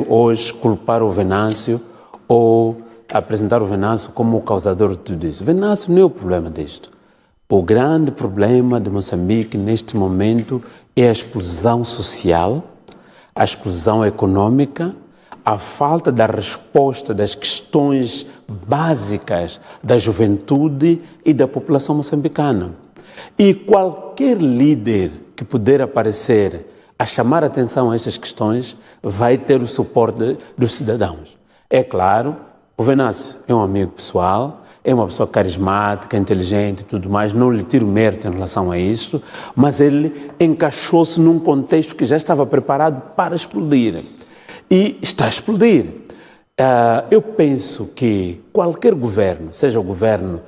hoje culpar o Venâncio ou apresentar o Venâncio como o causador de tudo isso. Venâncio não é o problema disto. O grande problema de Moçambique neste momento é a explosão social, a explosão econômica, a falta da resposta das questões básicas da juventude e da população moçambicana. E qualquer líder que puder aparecer a chamar a atenção a estas questões vai ter o suporte dos cidadãos. É claro, o Venâncio é um amigo pessoal, é uma pessoa carismática, inteligente e tudo mais, não lhe tiro mérito em relação a isso, mas ele encaixou-se num contexto que já estava preparado para explodir. E está a explodir. Eu penso que qualquer governo, seja o governo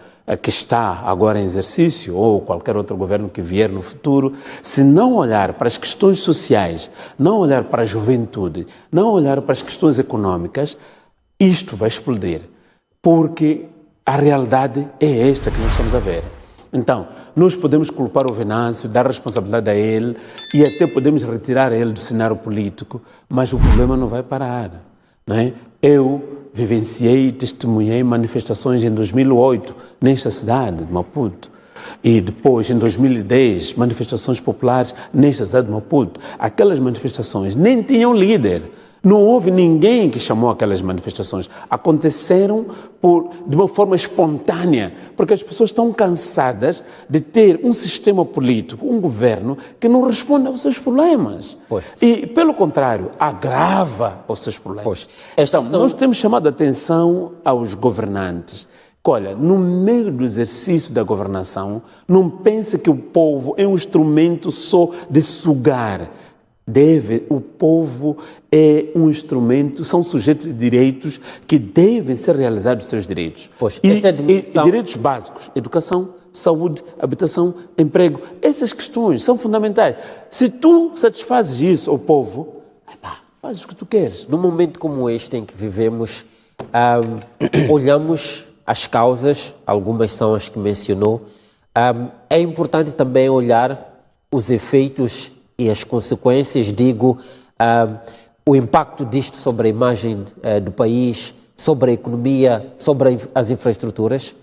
que está agora em exercício ou qualquer outro governo que vier no futuro, se não olhar para as questões sociais, não olhar para a juventude, não olhar para as questões econômicas, isto vai explodir. Porque a realidade é esta que nós estamos a ver. Então, nós podemos culpar o Venâncio, dar responsabilidade a ele e até podemos retirar ele do cenário político, mas o problema não vai parar, não é? Eu vivenciei e testemunhei manifestações em 2008 nesta cidade de Maputo e depois em 2010 manifestações populares nesta cidade de Maputo. Aquelas manifestações nem tinham líder. Não houve ninguém que chamou aquelas manifestações. Aconteceram de uma forma espontânea, porque as pessoas estão cansadas de ter um sistema político, um governo, que não responde aos seus problemas. Pois. E, pelo contrário, agrava os seus problemas. Então, nós temos chamado a atenção aos governantes. Olha, no meio do exercício da governação, não pense que o povo é um instrumento só de sugar. O povo é um instrumento, são sujeitos de direitos que devem ser realizados os seus direitos. Pois, e direitos básicos, educação, saúde, habitação, emprego, essas questões são fundamentais. Se tu satisfazes isso ao povo, faz o que tu queres. Num momento como este em que vivemos, olhamos as causas, algumas são as que mencionou, é importante também olhar os efeitos e as consequências, o impacto disto sobre a imagem do país, sobre a economia, sobre as infraestruturas?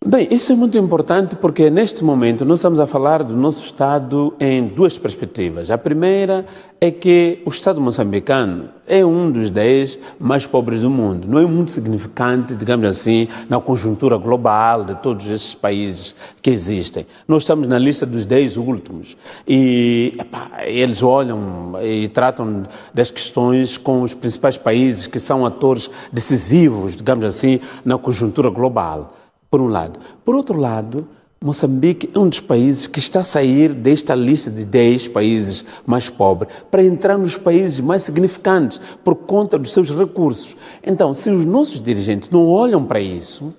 Bem, isso é muito importante porque neste momento nós estamos a falar do nosso Estado em duas perspectivas. A primeira é que o Estado moçambicano é um dos 10 mais pobres do mundo. Não é muito significante, digamos assim, na conjuntura global de todos esses países que existem. Nós estamos na lista dos 10 últimos e eles olham e tratam das questões com os principais países que são atores decisivos, digamos assim, na conjuntura global. Por um lado. Por outro lado, Moçambique é um dos países que está a sair desta lista de 10 países mais pobres para entrar nos países mais significantes por conta dos seus recursos. Então, se os nossos dirigentes não olham para isso,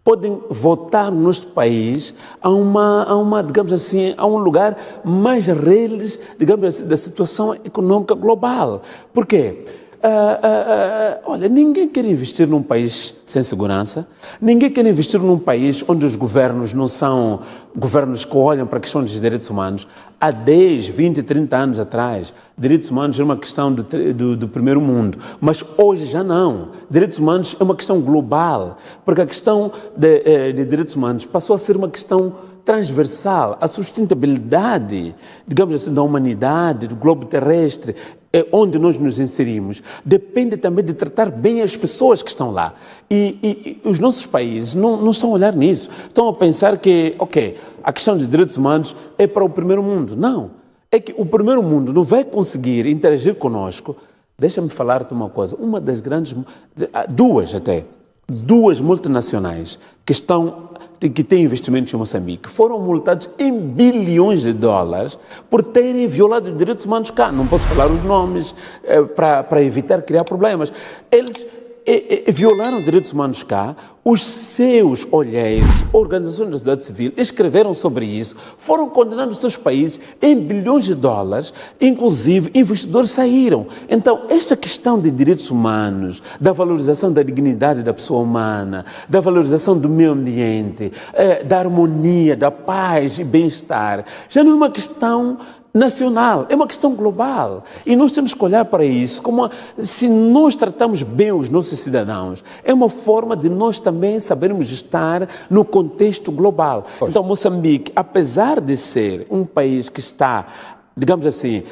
podem votar no nosso país digamos assim, a um lugar mais reles, digamos assim, da situação econômica global. Por quê? Olha, ninguém quer investir num país sem segurança, ninguém quer investir num país onde os governos não são governos que olham para a questão dos direitos humanos. Há 10, 20, 30 anos atrás, direitos humanos era uma questão do primeiro mundo, mas hoje já não. Direitos humanos é uma questão global, porque a questão de direitos humanos passou a ser uma questão transversal. A sustentabilidade, digamos assim, da humanidade, do globo terrestre, onde nós nos inserimos, depende também de tratar bem as pessoas que estão lá. E os nossos países não estão a olhar nisso. Estão a pensar que, a questão de direitos humanos é para o primeiro mundo. Não. É que o primeiro mundo não vai conseguir interagir conosco. Deixa-me falar-te uma coisa. Uma das grandes... Duas multinacionais que têm investimentos em Moçambique foram multados em bilhões de dólares por terem violado os direitos humanos cá. Não posso falar os nomes para evitar criar problemas. Eles violaram direitos humanos cá, os seus olheiros, organizações da sociedade civil, escreveram sobre isso, foram condenados os seus países em bilhões de dólares, inclusive investidores saíram. Então, esta questão de direitos humanos, da valorização da dignidade da pessoa humana, da valorização do meio ambiente, da harmonia, da paz e bem-estar, já não é uma questão nacional, é uma questão global. E nós temos que olhar para isso como se nós tratamos bem os nossos cidadãos, é uma forma de nós também sabermos estar no contexto global. Pois. Então, Moçambique, apesar de ser um país que está, digamos assim,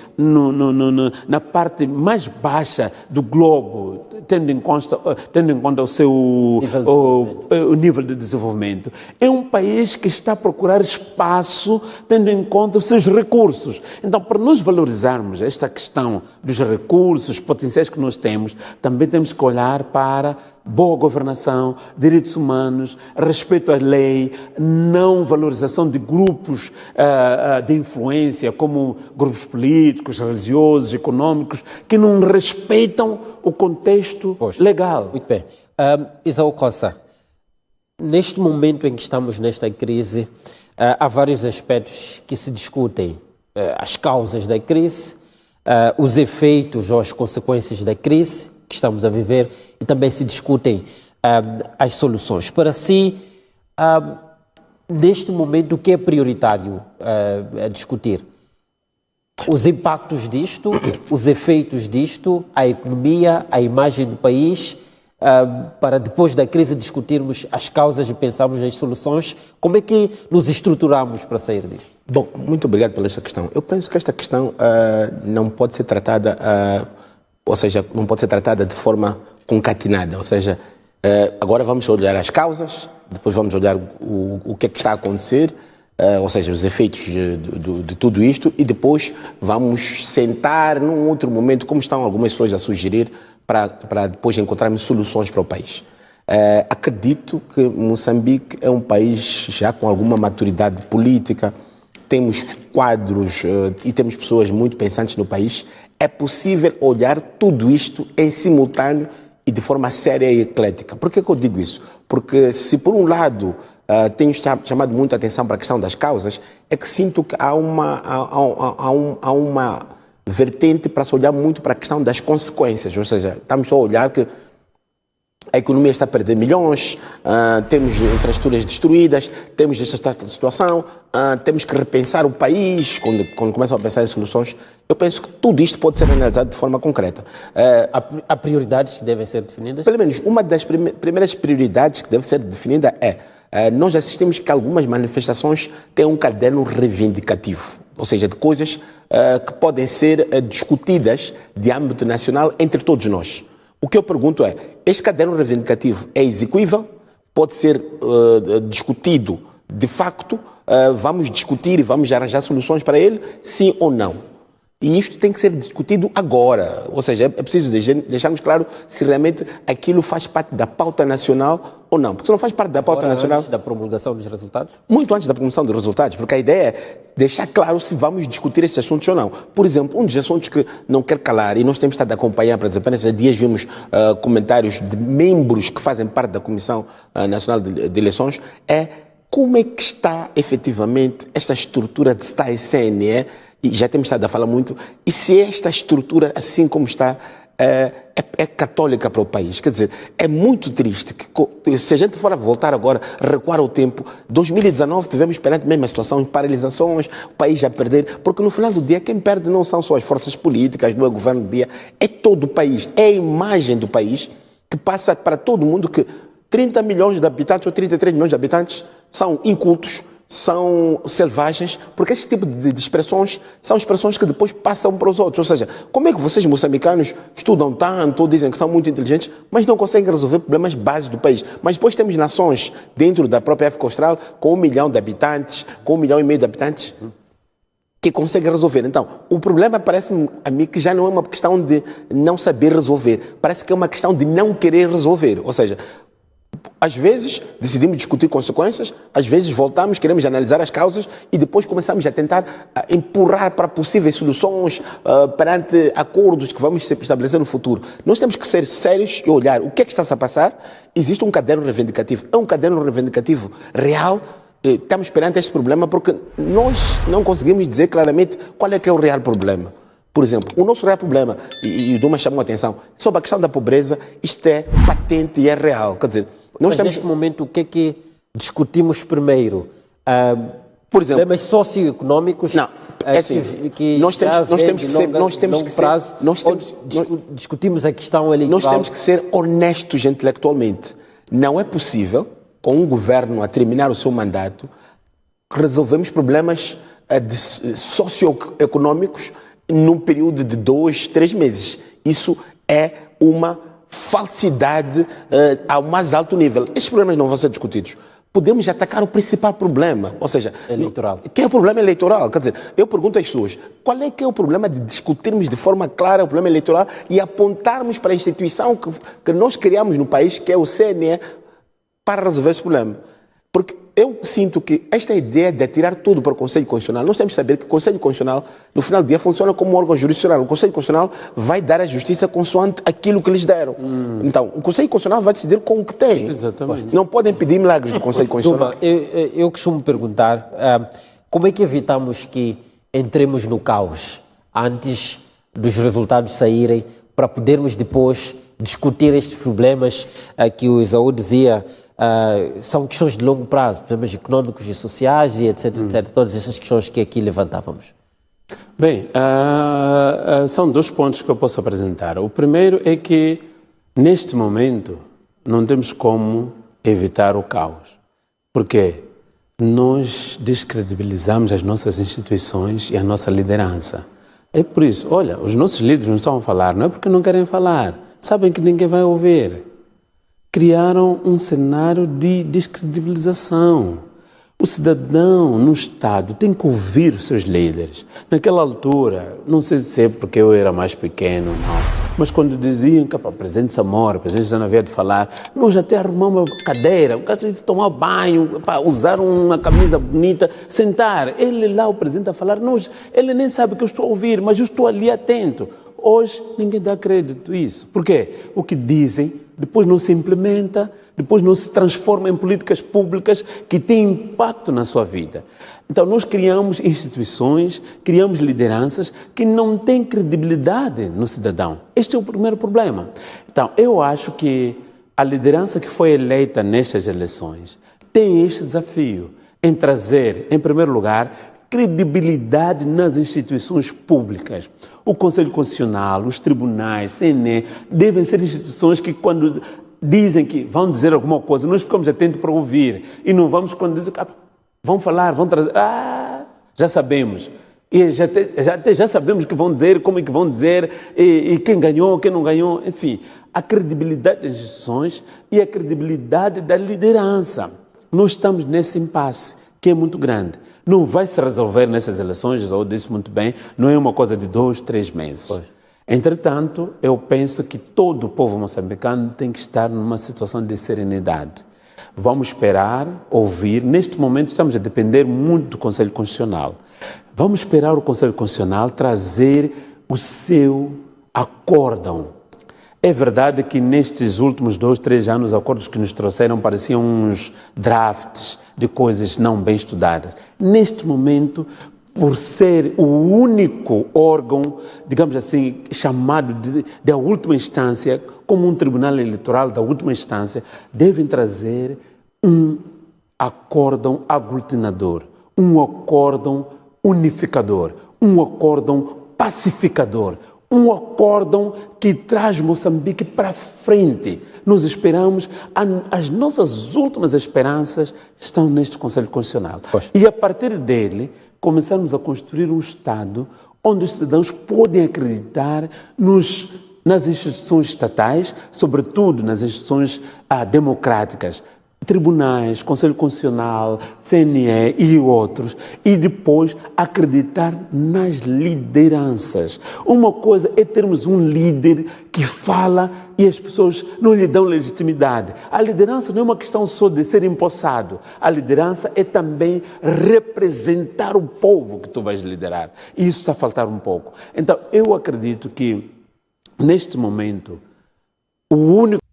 na parte mais baixa do globo, tendo em conta o seu o nível de desenvolvimento, é um país que está a procurar espaço, tendo em conta os seus recursos. Então, para nós valorizarmos esta questão dos recursos potenciais que nós temos, também temos que olhar para boa governação, direitos humanos, respeito à lei, não valorização de grupos de influência, como grupos políticos, religiosos, econômicos, que não respeitam o contexto legal. Muito bem. Isaú Costa, neste momento em que estamos nesta crise, há vários aspectos que se discutem. As causas da crise, os efeitos ou as consequências da crise que estamos a viver, e também se discutem as soluções. Para si, neste momento, o que é prioritário a discutir? Os impactos disto, os efeitos disto, a economia, a imagem do país, para depois da crise discutirmos as causas e pensarmos nas soluções. Como é que nos estruturamos para sair disto? Bom, muito obrigado pela esta questão. Eu penso que esta questão não pode ser tratada ou seja, não pode ser tratada de forma concatenada, ou seja, agora vamos olhar as causas, depois vamos olhar o que é que está a acontecer, ou seja, os efeitos de tudo isto, e depois vamos sentar num outro momento, como estão algumas pessoas a sugerir, para depois encontrarmos soluções para o país. Acredito que Moçambique é um país já com alguma maturidade política, temos quadros e temos pessoas muito pensantes no país. É possível olhar tudo isto em simultâneo e de forma séria e eclética. Por que eu digo isso? Porque se por um lado tenho chamado muito a atenção para a questão das causas, é que sinto que há uma vertente para se olhar muito para a questão das consequências, ou seja, estamos só a olhar que a economia está a perder milhões, temos infraestruturas destruídas, temos esta situação, temos que repensar o país quando começam a pensar em soluções. Eu penso que tudo isto pode ser analisado de forma concreta. Há prioridades que devem ser definidas? Pelo menos uma das primeiras prioridades que deve ser definida nós assistimos que algumas manifestações têm um caderno reivindicativo, ou seja, de coisas que podem ser discutidas de âmbito nacional entre todos nós. O que eu pergunto é, este caderno reivindicativo é execuível? Pode ser discutido de facto? Vamos discutir e vamos arranjar soluções para ele? Sim ou não? E isto tem que ser discutido agora. Ou seja, é preciso deixarmos claro se realmente aquilo faz parte da pauta nacional ou não. Porque se não faz parte da pauta nacional... Antes da promulgação dos resultados? Muito antes da promulgação dos resultados, porque a ideia é deixar claro se vamos discutir esses assuntos ou não. Por exemplo, um dos assuntos que não quer calar, e nós temos estado a acompanhar, por exemplo, nesses dias vimos comentários de membros que fazem parte da Comissão Nacional de Eleições, é como é que está efetivamente esta estrutura de STAE-CNE, e já temos estado a falar muito, e se esta estrutura, assim como está, é católica para o país. Quer dizer, é muito triste que, se a gente for a voltar agora, recuar o tempo, 2019 tivemos perante a mesma situação, paralisações, o país a perder, porque no final do dia quem perde não são só as forças políticas, não é o governo do dia, é todo o país, é a imagem do país que passa para todo mundo que 30 milhões de habitantes ou 33 milhões de habitantes são incultos, são selvagens, porque esse tipo de expressões são expressões que depois passam para os outros. Ou seja, como é que vocês moçambicanos estudam tanto, dizem que são muito inteligentes, mas não conseguem resolver problemas básicos do país? Mas depois temos nações dentro da própria África Austral com 1 milhão de habitantes, com 1,5 milhão de habitantes, que conseguem resolver. Então, o problema parece-me a mim que já não é uma questão de não saber resolver, parece que é uma questão de não querer resolver. Ou seja, às vezes decidimos discutir consequências, às vezes voltamos, queremos analisar as causas e depois começamos a tentar empurrar para possíveis soluções perante acordos que vamos estabelecer no futuro. Nós temos que ser sérios e olhar o que é que está-se a passar. Existe um caderno reivindicativo, é um caderno reivindicativo real. Estamos perante este problema porque nós não conseguimos dizer claramente qual é que é o real problema. Por exemplo, o nosso real problema, e o Duma chamou a atenção, sobre a questão da pobreza, isto é patente e é real. Quer dizer, nós mas neste momento, o que é que discutimos primeiro? Por exemplo, problemas socioeconómicos? Não, É assim, que nós temos que ser, discutimos a questão eleitoral. Nós temos que ser honestos intelectualmente. Não é possível, com um governo a terminar o seu mandato, resolvemos problemas socioeconômicos num período de 2, 3 meses. Isso é uma falsidade ao mais alto nível. Estes problemas não vão ser discutidos. Podemos atacar o principal problema, ou seja, eleitoral. Que é o problema eleitoral. Quer dizer, eu pergunto às pessoas, qual é que é o problema de discutirmos de forma clara o problema eleitoral e apontarmos para a instituição que nós criamos no país, que é o CNE, para resolver esse problema? Porque eu sinto que esta ideia de atirar tudo para o Conselho Constitucional, nós temos que saber que o Conselho Constitucional, no final do dia, funciona como um órgão jurisdicional. O Conselho Constitucional vai dar a justiça consoante aquilo que lhes deram. Então, o Conselho Constitucional vai decidir com o que tem. Exatamente. Não podem pedir milagres do Conselho Constitucional. Duma, eu costumo perguntar, como é que evitamos que entremos no caos antes dos resultados saírem para podermos depois discutir estes problemas que o Esaú dizia, são questões de longo prazo, problemas económicos e sociais e etc, todas essas questões que aqui levantávamos. Bem, são 2 pontos que eu posso apresentar. O primeiro é que, neste momento, não temos como evitar o caos, porque nós descredibilizamos as nossas instituições e a nossa liderança. É por isso, olha, os nossos líderes não estão a falar, não é porque não querem falar, sabem que ninguém vai ouvir. Criaram um cenário de descredibilização. O cidadão no Estado tem que ouvir os seus líderes. Naquela altura, não sei se é porque eu era mais pequeno, não, mas quando diziam que para o presidente Samora, o presidente já não havia de falar, nós até arrumamos uma cadeira, o gajo tinha de tomar banho, para usar uma camisa bonita, sentar. Ele lá, o presidente, a falar, ele nem sabe que eu estou a ouvir, mas eu estou ali atento. Hoje, ninguém dá crédito a isso. Por quê? O que dizem, depois não se implementa, depois não se transforma em políticas públicas que têm impacto na sua vida. Então, nós criamos instituições, criamos lideranças que não têm credibilidade no cidadão. Este é o primeiro problema. Então, eu acho que a liderança que foi eleita nestas eleições tem este desafio em trazer, em primeiro lugar, credibilidade nas instituições públicas. O Conselho Constitucional, os tribunais, CNE, devem ser instituições que, quando dizem que vão dizer alguma coisa, nós ficamos atentos para ouvir e não vamos, quando dizem que vão falar, vão trazer, já sabemos. E já sabemos o que vão dizer, como é que vão dizer, e quem ganhou, quem não ganhou, enfim. A credibilidade das instituições e a credibilidade da liderança. Nós estamos nesse impasse, que é muito grande. Não vai se resolver nessas eleições, eu disse muito bem, não é uma coisa de 2, 3 meses. Pois. Entretanto, eu penso que todo o povo moçambicano tem que estar numa situação de serenidade. Vamos esperar, ouvir. Neste momento estamos a depender muito do Conselho Constitucional. Vamos esperar o Conselho Constitucional trazer o seu acórdão. É verdade que nestes últimos 2, 3 anos, os acordos que nos trouxeram pareciam uns drafts de coisas não bem estudadas. Neste momento, por ser o único órgão, digamos assim, chamado de a última instância, como um tribunal eleitoral da última instância, devem trazer um acórdão aglutinador, um acórdão unificador, um acórdão pacificador, um acórdão que traz Moçambique para frente. Nós esperamos, as nossas últimas esperanças estão neste Conselho Constitucional. Poxa. E a partir dele, começarmos a construir um Estado onde os cidadãos podem acreditar nas instituições estatais, sobretudo nas instituições democráticas, tribunais, Conselho Constitucional, CNE e outros, e depois acreditar nas lideranças. Uma coisa é termos um líder que fala e as pessoas não lhe dão legitimidade. A liderança não é uma questão só de ser empossado. A liderança é também representar o povo que tu vais liderar. E isso está a faltar um pouco. Então, eu acredito que, neste momento, o único